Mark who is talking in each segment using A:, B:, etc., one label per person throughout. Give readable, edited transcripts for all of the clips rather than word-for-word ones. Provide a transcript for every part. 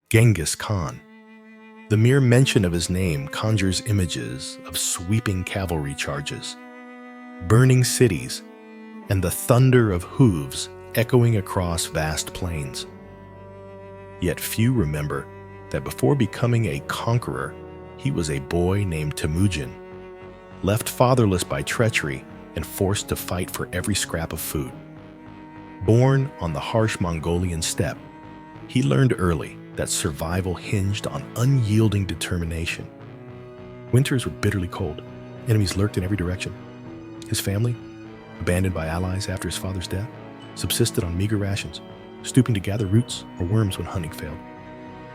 A: Genghis Khan. The mere mention of his name conjures images of sweeping cavalry charges, burning cities, and the thunder of hooves echoing across vast plains. Yet few remember that before becoming a conqueror, he was a boy named Temujin, left fatherless by treachery and forced to fight for every scrap of food. Born on the harsh Mongolian steppe, he learned early that survival hinged on unyielding determination. Winters were bitterly cold. Enemies lurked in every direction. His family, abandoned by allies after his father's death, subsisted on meager rations, stooping to gather roots or worms when hunting failed.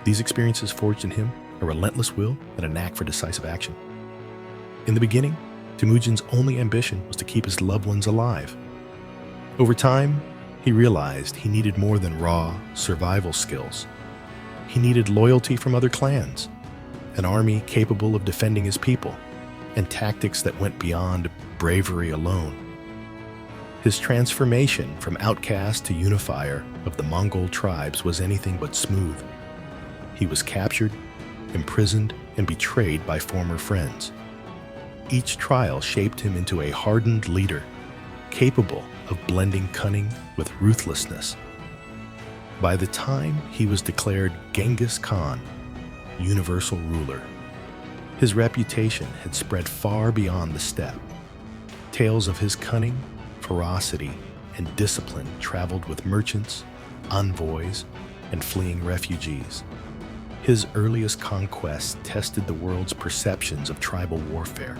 A: These experiences forged in him a relentless will and a knack for decisive action. In the beginning, Temujin's only ambition was to keep his loved ones alive. Over time, he realized he needed more than raw survival skills. He needed loyalty from other clans, an army capable of defending his people, and tactics that went beyond bravery alone. His transformation from outcast to unifier of the Mongol tribes was anything but smooth. He was captured, imprisoned, and betrayed by former friends. Each trial shaped him into a hardened leader, capable of blending cunning with ruthlessness. By the time he was declared Genghis Khan, universal ruler, his reputation had spread far beyond the steppe. Tales of his cunning, ferocity, and discipline traveled with merchants, envoys, and fleeing refugees. His earliest conquests tested the world's perceptions of tribal warfare.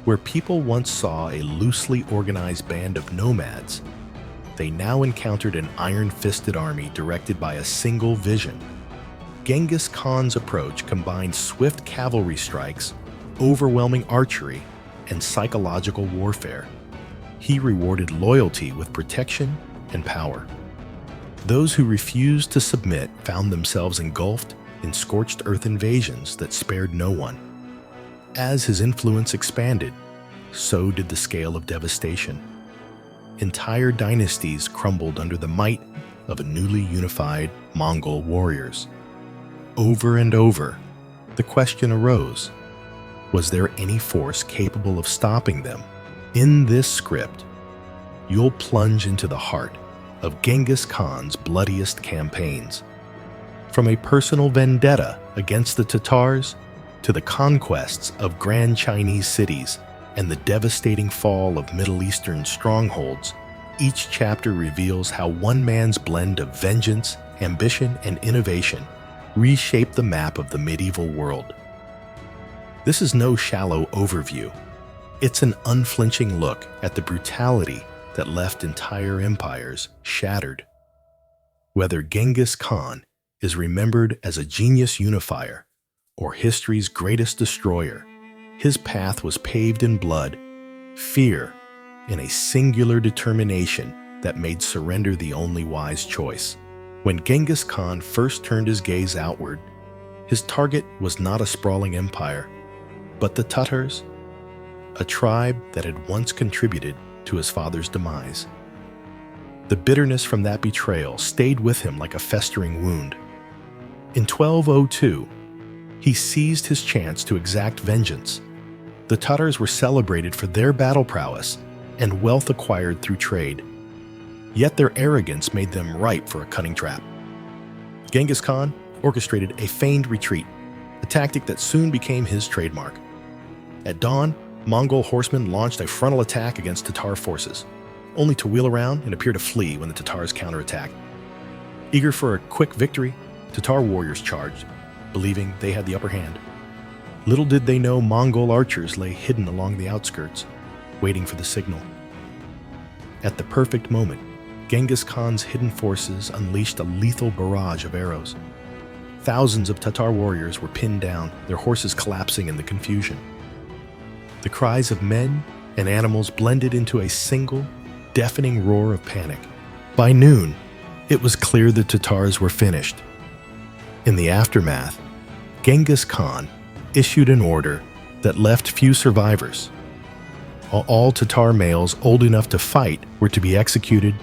A: Where people once saw a loosely organized band of nomads, they now encountered an iron-fisted army directed by a single vision. Genghis Khan's approach combined swift cavalry strikes, overwhelming archery, and psychological warfare. He rewarded loyalty with protection and power. Those who refused to submit found themselves engulfed in scorched earth invasions that spared no one. As his influence expanded, so did the scale of devastation. Entire dynasties crumbled under the might of a newly unified Mongol warriors. Over and over, the question arose, was there any force capable of stopping them? In this script, you'll plunge into the heart of Genghis Khan's bloodiest campaigns. From a personal vendetta against the Tatars to the conquests of grand Chinese cities and the devastating fall of Middle Eastern strongholds, each chapter reveals how one man's blend of vengeance, ambition, and innovation reshaped the map of the medieval world. This is no shallow overview. It's an unflinching look at the brutality that left entire empires shattered. Whether Genghis Khan is remembered as a genius unifier or history's greatest destroyer, his path was paved in blood, fear, and a singular determination that made surrender the only wise choice. When Genghis Khan first turned his gaze outward, his target was not a sprawling empire, but the Tatars, a tribe that had once contributed to his father's demise. The bitterness from that betrayal stayed with him like a festering wound. In 1202, he seized his chance to exact vengeance. The Tatars were celebrated for their battle prowess and wealth acquired through trade. Yet their arrogance made them ripe for a cunning trap. Genghis Khan orchestrated a feigned retreat, a tactic that soon became his trademark. At dawn, Mongol horsemen launched a frontal attack against Tatar forces, only to wheel around and appear to flee when the Tatars counterattacked. Eager for a quick victory, Tatar warriors charged, believing they had the upper hand. Little did they know Mongol archers lay hidden along the outskirts, waiting for the signal. At the perfect moment, Genghis Khan's hidden forces unleashed a lethal barrage of arrows. Thousands of Tatar warriors were pinned down, their horses collapsing in the confusion. The cries of men and animals blended into a single, deafening roar of panic. By noon, it was clear the Tatars were finished. In the aftermath, Genghis Khan issued an order that left few survivors. All Tatar males old enough to fight were to be executed,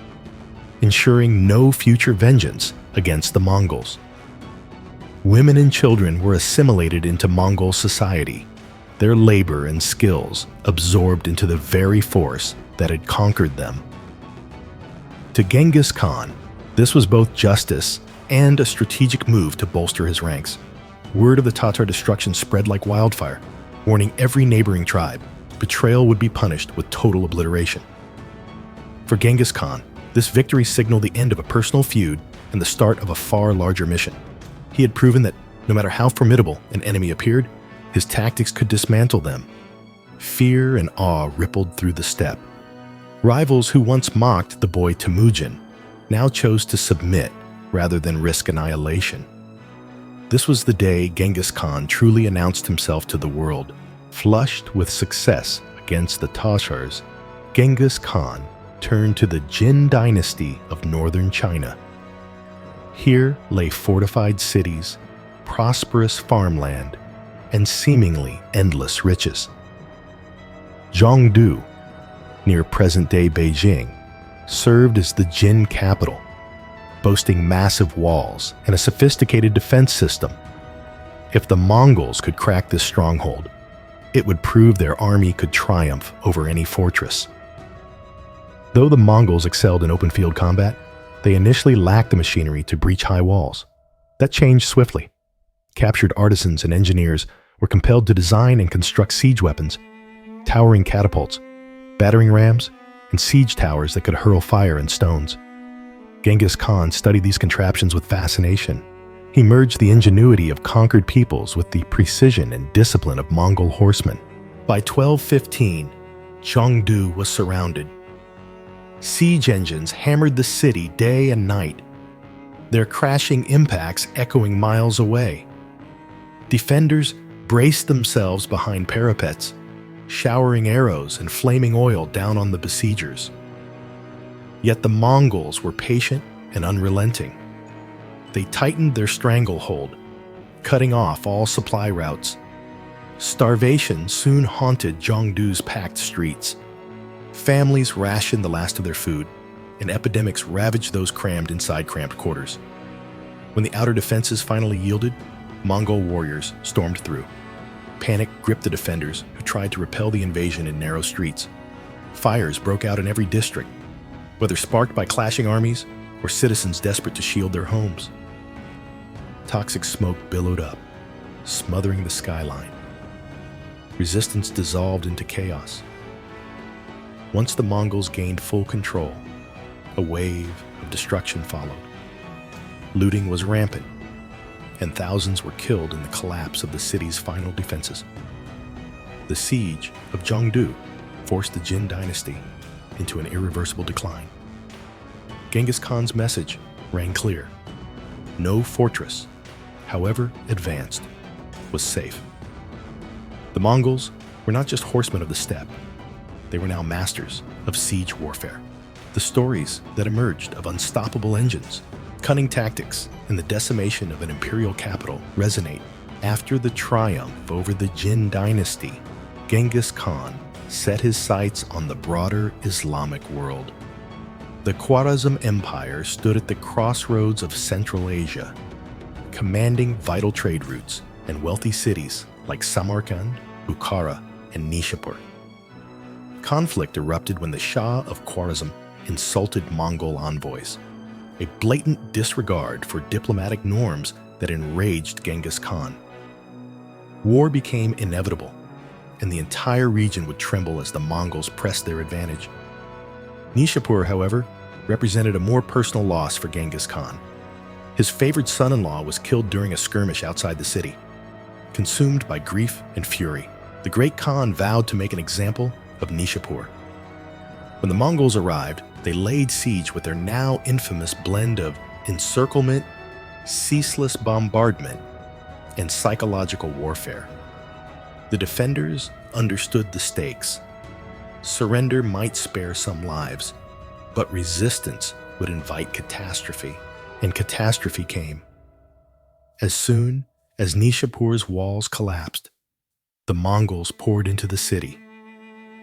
A: ensuring no future vengeance against the Mongols. Women and children were assimilated into Mongol society, their labor and skills absorbed into the very force that had conquered them. To Genghis Khan, this was both justice and a strategic move to bolster his ranks. Word of the Tatar destruction spread like wildfire, warning every neighboring tribe betrayal would be punished with total obliteration. For Genghis Khan, this victory signaled the end of a personal feud and the start of a far larger mission. He had proven that no matter how formidable an enemy appeared, his tactics could dismantle them. Fear and awe rippled through the steppe. Rivals who once mocked the boy Temujin now chose to submit rather than risk annihilation. This was the day Genghis Khan truly announced himself to the world. Flushed with success against the Tatars, Genghis Khan turned to the Jin dynasty of northern China. Here lay fortified cities, prosperous farmland, and seemingly endless riches. Jong-du, near present-day Beijing, served as the Jin capital, boasting massive walls and a sophisticated defense system. If the Mongols could crack this stronghold, it would prove their army could triumph over any fortress. Though the Mongols excelled in open-field combat, they initially lacked the machinery to breach high walls. That changed swiftly. Captured artisans and engineers were compelled to design and construct siege weapons, towering catapults, battering rams, and siege towers that could hurl fire and stones. Genghis Khan studied these contraptions with fascination. He merged the ingenuity of conquered peoples with the precision and discipline of Mongol horsemen. By 1215, Jong-du was surrounded. Siege engines hammered the city day and night, their crashing impacts echoing miles away. Defenders braced themselves behind parapets, showering arrows and flaming oil down on the besiegers. Yet the Mongols were patient and unrelenting. They tightened their stranglehold, cutting off all supply routes. Starvation soon haunted Jong-du's packed streets. Families rationed the last of their food, and epidemics ravaged those crammed inside cramped quarters. When the outer defenses finally yielded, Mongol warriors stormed through. Panic gripped the defenders, who tried to repel the invasion in narrow streets. Fires broke out in every district, whether sparked by clashing armies or citizens desperate to shield their homes. Toxic smoke billowed up, smothering the skyline. Resistance dissolved into chaos. Once the Mongols gained full control, a wave of destruction followed. Looting was rampant, and thousands were killed in the collapse of the city's final defenses. The siege of Jong-du forced the Jin dynasty into an irreversible decline. Genghis Khan's message rang clear. No fortress, however advanced, was safe. The Mongols were not just horsemen of the steppe. They were now masters of siege warfare. The stories that emerged of unstoppable engines, cunning tactics, and the decimation of an imperial capital resonate. After the triumph over the Jin dynasty, Genghis Khan set his sights on the broader Islamic world. The Khwarazm Empire stood at the crossroads of Central Asia, commanding vital trade routes and wealthy cities like Samarkand, Bukhara, and Nishapur. Conflict erupted when the Shah of Khwarazm insulted Mongol envoys, a blatant disregard for diplomatic norms that enraged Genghis Khan. War became inevitable, and the entire region would tremble as the Mongols pressed their advantage. Nishapur, however, represented a more personal loss for Genghis Khan. His favored son-in-law was killed during a skirmish outside the city. Consumed by grief and fury, the great Khan vowed to make an example of Nishapur. When the Mongols arrived, they laid siege with their now infamous blend of encirclement, ceaseless bombardment, and psychological warfare. The defenders understood the stakes. Surrender might spare some lives, but resistance would invite catastrophe, and catastrophe came. As soon as Nishapur's walls collapsed, the Mongols poured into the city.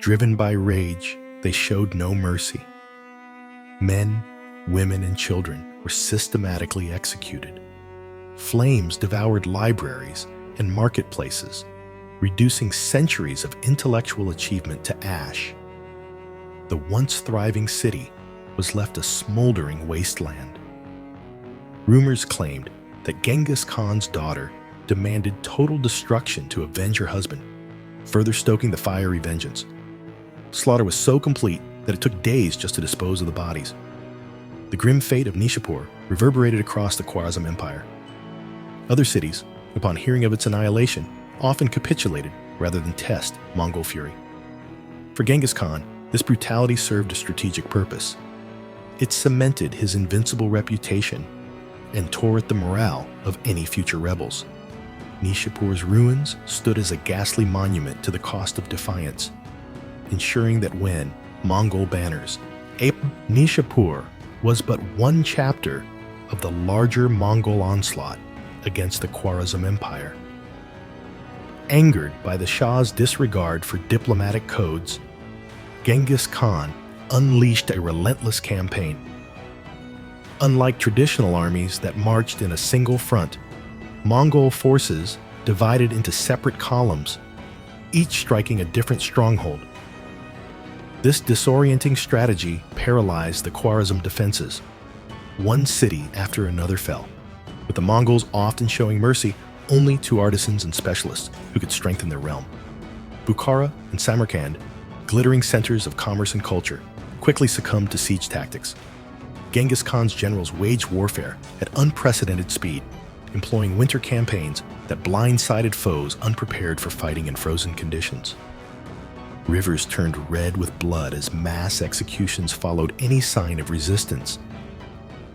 A: Driven by rage, they showed no mercy. Men, women, and children were systematically executed. flames devoured libraries and marketplaces, reducing centuries of intellectual achievement to ash. The once thriving city was left a smoldering wasteland. Rumors claimed that Genghis Khan's daughter demanded total destruction to avenge her husband, further stoking the fiery vengeance. Slaughter was so complete that it took days just to dispose of the bodies. The grim fate of Nishapur reverberated across the Khwarazm Empire. Other cities, upon hearing of its annihilation, often capitulated rather than test Mongol fury. For Genghis Khan, this brutality served a strategic purpose. It cemented his invincible reputation and tore at the morale of any future rebels. Nishapur's ruins stood as a ghastly monument to the cost of defiance, ensuring that when Mongol banners, Nishapur was but one chapter of the larger Mongol onslaught against the Khwarazm Empire. Angered by the Shah's disregard for diplomatic codes, Genghis Khan unleashed a relentless campaign. Unlike traditional armies that marched in a single front, Mongol forces divided into separate columns, each striking a different stronghold. This disorienting strategy paralyzed the Khwarazm defenses. One city after another fell, with the Mongols often showing mercy only to artisans and specialists who could strengthen their realm. Bukhara and Samarkand, glittering centers of commerce and culture, quickly succumbed to siege tactics. Genghis Khan's generals waged warfare at unprecedented speed, employing winter campaigns that blindsided foes unprepared for fighting in frozen conditions. Rivers turned red with blood as mass executions followed any sign of resistance.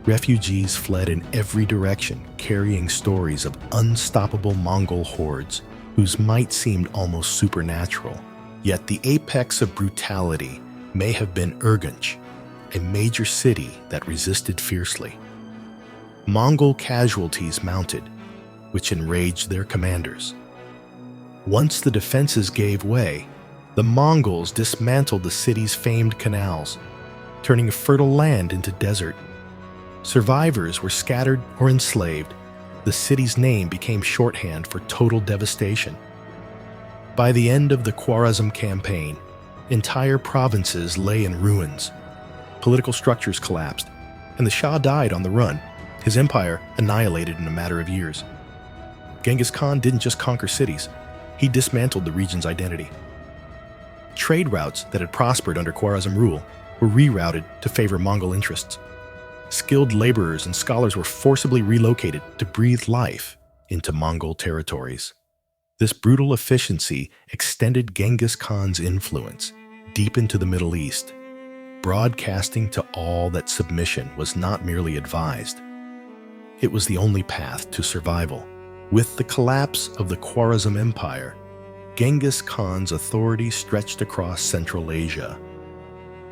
A: Refugees fled in every direction, carrying stories of unstoppable Mongol hordes whose might seemed almost supernatural. Yet the apex of brutality may have been Urgench, a major city that resisted fiercely. Mongol casualties mounted, which enraged their commanders. Once the defenses gave way, the Mongols dismantled the city's famed canals, turning fertile land into desert. Survivors were scattered or enslaved. The city's name became shorthand for total devastation. By the end of the Khwarazm campaign, entire provinces lay in ruins. Political structures collapsed, and the Shah died on the run, his empire annihilated in a matter of years. Genghis Khan didn't just conquer cities, he dismantled the region's identity. Trade routes that had prospered under Khwarazm rule were rerouted to favor Mongol interests. Skilled laborers and scholars were forcibly relocated to breathe life into Mongol territories. This brutal efficiency extended Genghis Khan's influence deep into the Middle East, broadcasting to all that submission was not merely advised. It was the only path to survival. With the collapse of the Khwarazm Empire, Genghis Khan's authority stretched across Central Asia.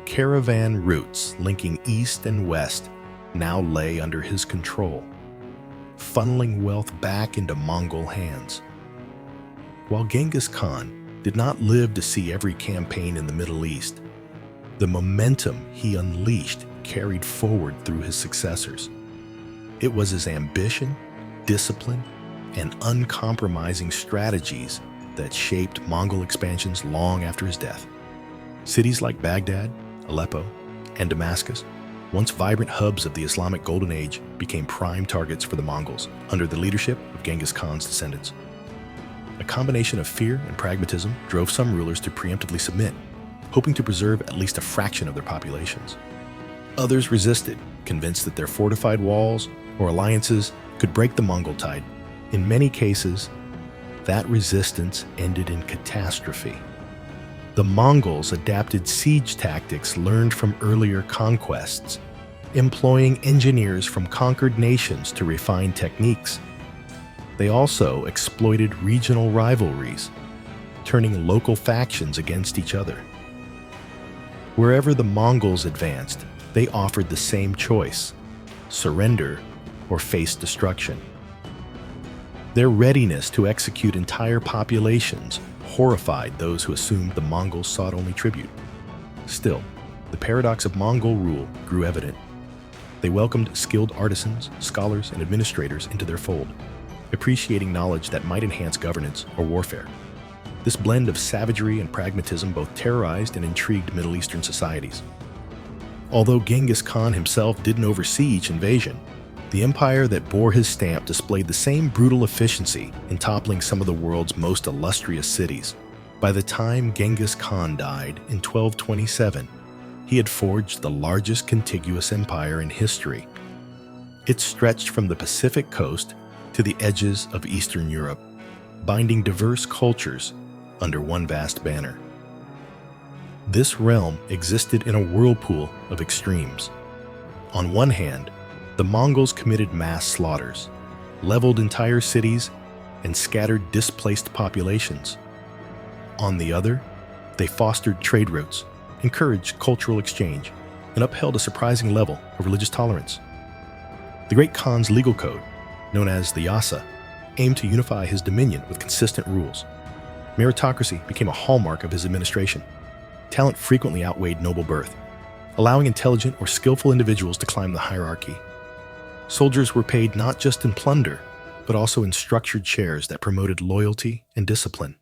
A: Caravan routes linking east and west now lay under his control, funneling wealth back into Mongol hands. While Genghis Khan did not live to see every campaign in the Middle East, the momentum he unleashed carried forward through his successors. It was his ambition, discipline, and uncompromising strategies that shaped Mongol expansions long after his death. Cities like Baghdad, Aleppo, and Damascus, once vibrant hubs of the Islamic Golden Age, became prime targets for the Mongols under the leadership of Genghis Khan's descendants. A combination of fear and pragmatism drove some rulers to preemptively submit, hoping to preserve at least a fraction of their populations. Others resisted, convinced that their fortified walls or alliances could break the Mongol tide. In many cases, that resistance ended in catastrophe. The Mongols adapted siege tactics learned from earlier conquests, employing engineers from conquered nations to refine techniques. They also exploited regional rivalries, turning local factions against each other. Wherever the Mongols advanced, they offered the same choice: surrender or face destruction. Their readiness to execute entire populations horrified those who assumed the Mongols sought only tribute. Still, the paradox of Mongol rule grew evident. They welcomed skilled artisans, scholars, and administrators into their fold, appreciating knowledge that might enhance governance or warfare. This blend of savagery and pragmatism both terrorized and intrigued Middle Eastern societies. Although Genghis Khan himself didn't oversee each invasion, the empire that bore his stamp displayed the same brutal efficiency in toppling some of the world's most illustrious cities. By the time Genghis Khan died in 1227, he had forged the largest contiguous empire in history. It stretched from the Pacific coast to the edges of Eastern Europe, binding diverse cultures under one vast banner. This realm existed in a whirlpool of extremes. On one hand, the Mongols committed mass slaughters, leveled entire cities, and scattered displaced populations. On the other, they fostered trade routes, encouraged cultural exchange, and upheld a surprising level of religious tolerance. The Great Khan's legal code, known as the Yasa, aimed to unify his dominion with consistent rules. Meritocracy became a hallmark of his administration. Talent frequently outweighed noble birth, allowing intelligent or skillful individuals to climb the hierarchy. Soldiers were paid not just in plunder, but also in structured shares that promoted loyalty and discipline.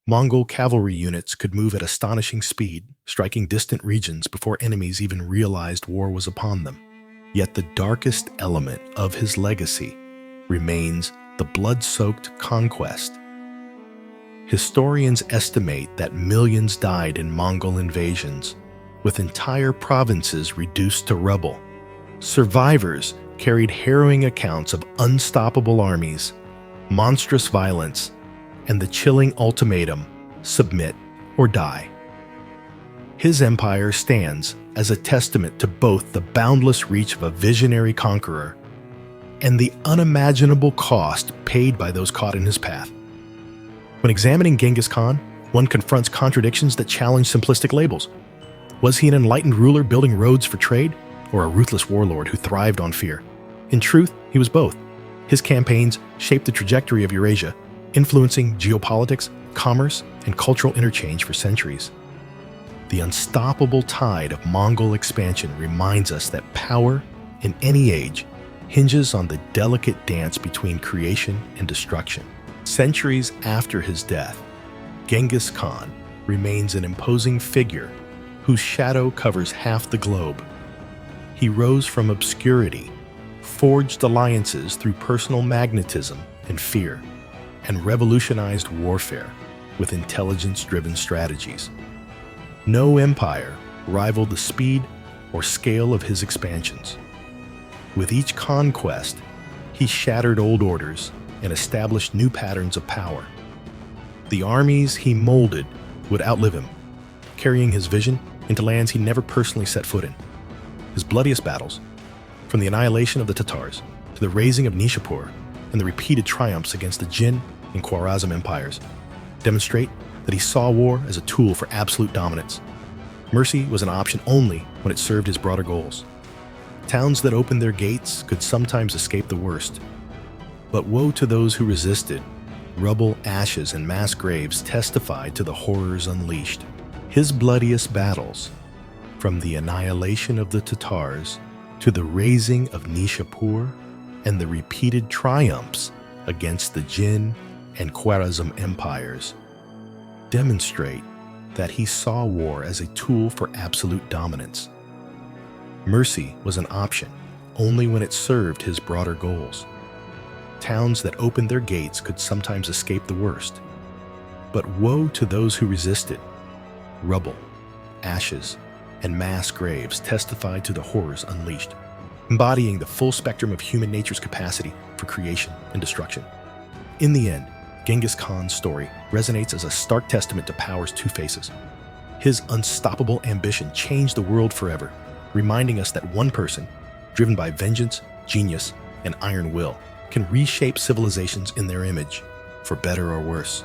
A: Mongol cavalry units could move at astonishing speed, striking distant regions before enemies even realized war was upon them. Yet the darkest element of his legacy remains the blood-soaked conquest. Historians estimate that millions died in Mongol invasions, with entire provinces reduced to rubble. Survivors carried harrowing accounts of unstoppable armies, monstrous violence, and the chilling ultimatum, submit or die. His empire stands as a testament to both the boundless reach of a visionary conqueror and the unimaginable cost paid by those caught in his path. When examining Genghis Khan, one confronts contradictions that challenge simplistic labels. Was he an enlightened ruler building roads for trade, or a ruthless warlord who thrived on fear? In truth, he was both. His campaigns shaped the trajectory of Eurasia, influencing geopolitics, commerce, and cultural interchange for centuries. The unstoppable tide of Mongol expansion reminds us that power, in any age, hinges on the delicate dance between creation and destruction. Centuries after his death, Genghis Khan remains an imposing figure whose shadow covers half the globe. He rose from obscurity, forged alliances through personal magnetism and fear, and revolutionized warfare with intelligence-driven strategies. No empire rivaled the speed or scale of his expansions. With each conquest, he shattered old orders and established new patterns of power. The armies he molded would outlive him, carrying his vision into lands he never personally set foot in. His bloodiest battles, from the annihilation of the Tatars to the raising of Nishapur and the repeated triumphs against the Jin and Khwarazm empires, demonstrate that he saw war as a tool for absolute dominance. Mercy was an option only when it served his broader goals. Towns that opened their gates could sometimes escape the worst. But woe to those who resisted. Rubble, ashes, and mass graves testified to the horrors unleashed. His bloodiest battles, from the annihilation of the Tatars to the raising of Nishapur and the repeated triumphs against the Jin and Khwarazm empires, demonstrate that he saw war as a tool for absolute dominance. Mercy was an option only when it served his broader goals. Towns that opened their gates could sometimes escape the worst. But woe to those who resisted. Rubble, ashes, and mass graves testified to the horrors unleashed, embodying the full spectrum of human nature's capacity for creation and destruction. In the end, Genghis Khan's story resonates as a stark testament to power's two faces. His unstoppable ambition changed the world forever, reminding us that one person, driven by vengeance, genius, and iron will, can reshape civilizations in their image, for better or worse.